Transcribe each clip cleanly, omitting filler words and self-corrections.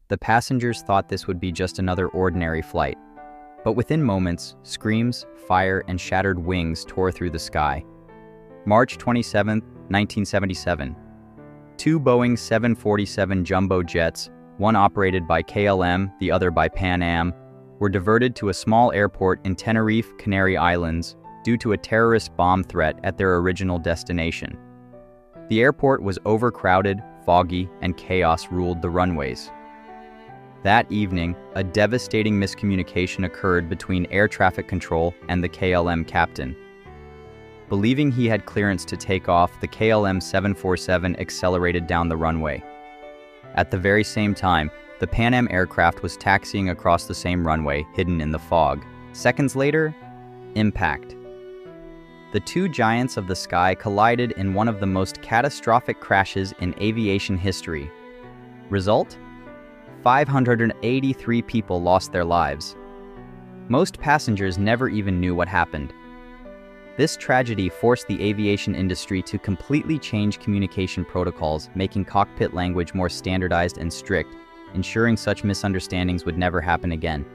The passengers thought this would be just another ordinary flight. But within moments, screams, fire, and shattered wings tore through the sky. March 27, 1977. Two Boeing 747 jumbo jets, one operated by KLM, the other by Pan Am, were diverted to a small airport in Tenerife, Canary Islands, due to a terrorist bomb threat at their original destination. The airport was overcrowded, foggy, and chaos ruled the runways. That evening, a devastating miscommunication occurred between air traffic control and the KLM captain. Believing he had clearance to take off, the KLM 747 accelerated down the runway. At the very same time, the Pan Am aircraft was taxiing across the same runway, hidden in the fog. Seconds later, impact. The two giants of the sky collided in one of the most catastrophic crashes in aviation history. Result? 583 people lost their lives. Most passengers never even knew what happened. This tragedy forced the aviation industry to completely change communication protocols, making cockpit language more standardized and strict, ensuring such misunderstandings would never happen again.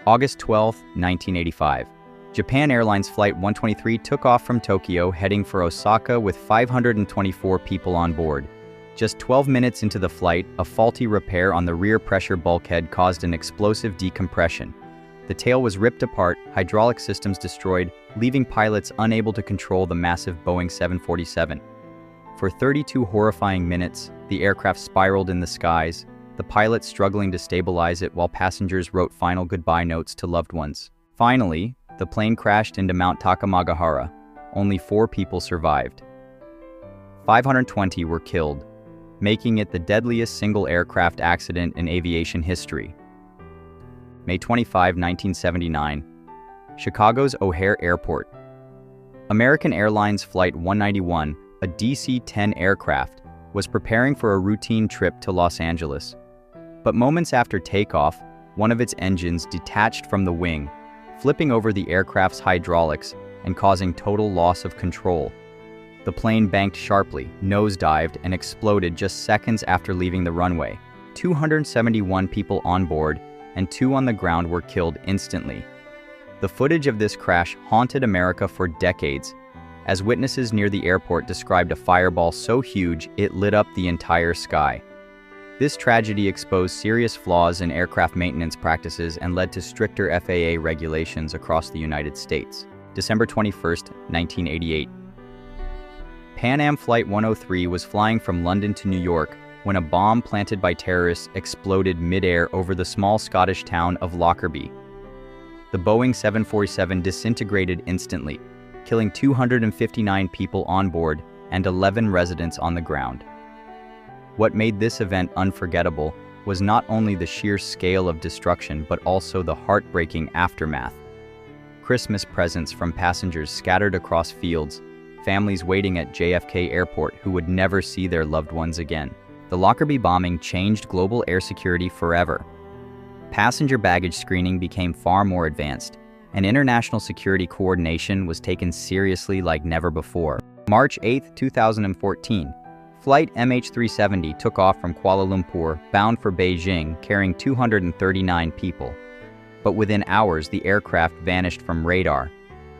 August 12, 1985. Japan Airlines Flight 123 took off from Tokyo, heading for Osaka with 524 people on board. Just 12 minutes into the flight, a faulty repair on the rear pressure bulkhead caused an explosive decompression. The tail was ripped apart, hydraulic systems destroyed, leaving pilots unable to control the massive Boeing 747. For 32 horrifying minutes, the aircraft spiraled in the skies, the pilots struggling to stabilize it while passengers wrote final goodbye notes to loved ones. Finally, the plane crashed into Mount Takamagahara. Only 4 people survived. 520 were killed, making it the deadliest single aircraft accident in aviation history. May 25, 1979. Chicago's O'Hare Airport. American Airlines Flight 191, a DC-10 aircraft, was preparing for a routine trip to Los Angeles. But moments after takeoff, one of its engines detached from the wing, flipping over the aircraft's hydraulics and causing total loss of control. The plane banked sharply, nosedived, and exploded just seconds after leaving the runway. 271 people on board and 2 on the ground were killed instantly. The footage of this crash haunted America for decades, as witnesses near the airport described a fireball so huge it lit up the entire sky. This tragedy exposed serious flaws in aircraft maintenance practices and led to stricter FAA regulations across the United States. December 21, 1988. Pan Am Flight 103 was flying from London to New York when a bomb planted by terrorists exploded mid-air over the small Scottish town of Lockerbie. The Boeing 747 disintegrated instantly, killing 259 people on board and 11 residents on the ground. What made this event unforgettable was not only the sheer scale of destruction but also the heartbreaking aftermath. Christmas presents from passengers scattered across fields, families waiting at JFK Airport who would never see their loved ones again. The Lockerbie bombing changed global air security forever. Passenger baggage screening became far more advanced, and international security coordination was taken seriously like never before. March 8, 2014. Flight MH370 took off from Kuala Lumpur, bound for Beijing, carrying 239 people. But within hours, the aircraft vanished from radar.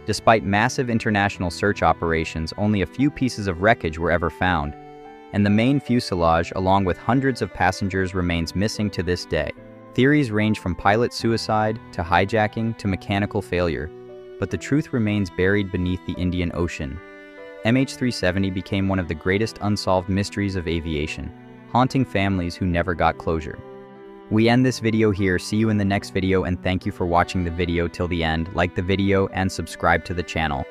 Despite massive international search operations, only a few pieces of wreckage were ever found, and the main fuselage, along with hundreds of passengers, remains missing to this day. Theories range from pilot suicide to hijacking to mechanical failure, but the truth remains buried beneath the Indian Ocean. MH370 became one of the greatest unsolved mysteries of aviation, haunting families who never got closure. We end this video here. See you in the next video, and thank you for watching the video till the end. Like the video and subscribe to the channel.